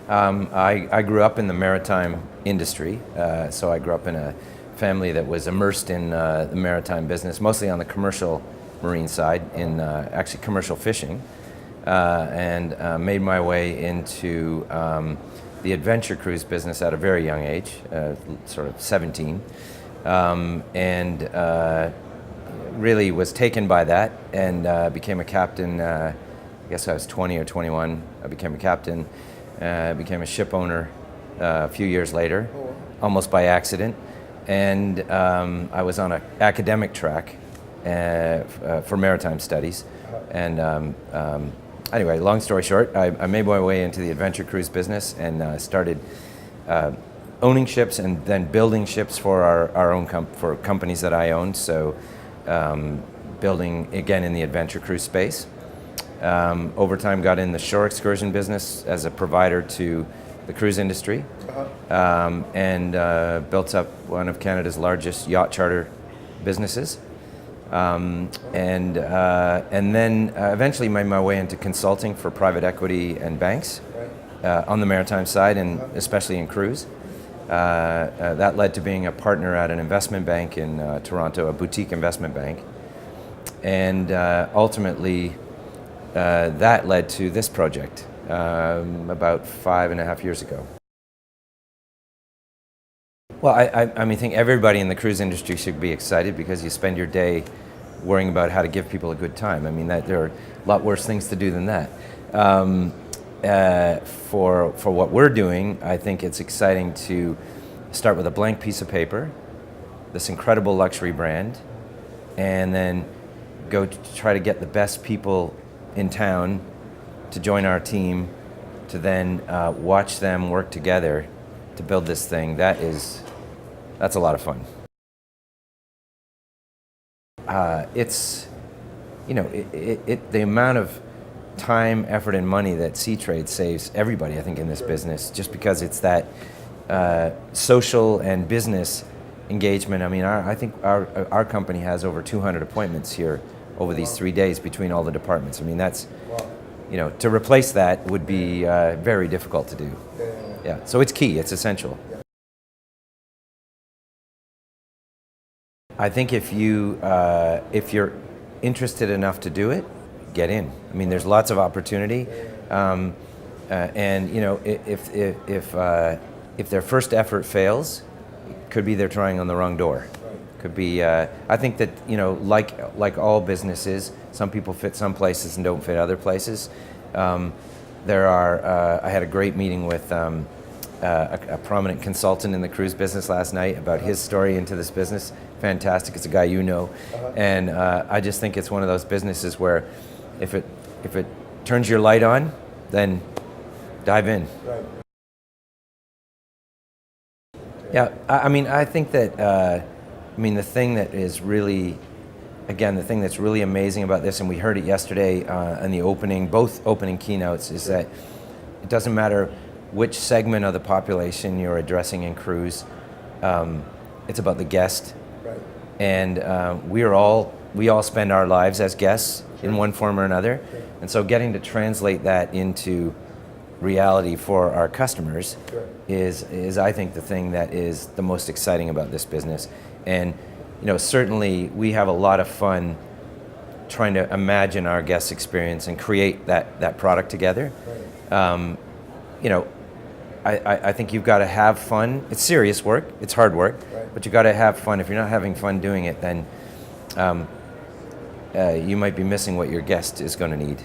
I grew up in the maritime industry, so I grew up in a family that was immersed in the maritime business, mostly on the commercial marine side, in actually commercial fishing, and made my way into the adventure cruise business at a very young age, sort of 17, and really was taken by that and became a captain. I guess I was 20 or 21. I became a captain. Became a ship owner a few years later, almost by accident, and I was on an academic track for maritime studies. And anyway, long story short, I made my way into the adventure cruise business and started owning ships and then building ships for our own for companies that I owned. So building again in the adventure cruise space. Over time got in the shore excursion business as a provider to the cruise industry, and built up one of Canada's largest yacht charter businesses, and then eventually made my way into consulting for private equity and banks on the maritime side, and especially in cruise. That led to being a partner at an investment bank in Toronto, a boutique investment bank, and ultimately that led to this project about 5.5 years ago. Well, I think everybody in the cruise industry should be excited because you spend your day worrying about how to give people a good time. I mean, there are a lot worse things to do than that. For what we're doing, I think it's exciting to start with a blank piece of paper, this incredible luxury brand, and then go to try to get the best people in town to join our team, to then watch them work together to build this thing. That's a lot of fun. It's, the amount of time, effort, and money that Seatrade saves everybody, I think, in this business, just because it's that social and business engagement. I mean, I think our company has over 200 appointments here over these 3 days between all the departments. I mean, that's, to replace that would be very difficult to do. Yeah, so it's key, it's essential. I think if you're interested enough to do it, get in. I mean, there's lots of opportunity, and if their first effort fails, it could be they're trying on the wrong door. Could be. I think that like all businesses, some people fit some places and don't fit other places. There are. I had a great meeting with a prominent consultant in the cruise business last night about his story into this business. Fantastic. It's a guy you know, and I just think it's one of those businesses where if it turns your light on, then dive in. Right. Yeah. I mean, I think that. The thing that is really, again, the thing that's really amazing about this, and we heard it yesterday in the both opening keynotes, is that it doesn't matter which segment of the population you're addressing in cruise, it's about the guest. Right. And we all spend our lives as guests in one form or another, and so getting to translate that into reality for our customers is I think the thing that is the most exciting about this business. And certainly we have a lot of fun trying to imagine our guest experience and create that product together. I think you've got to have fun. It's serious work, it's hard work, but you've got to have fun. If you're not having fun doing it, then you might be missing what your guest is going to need.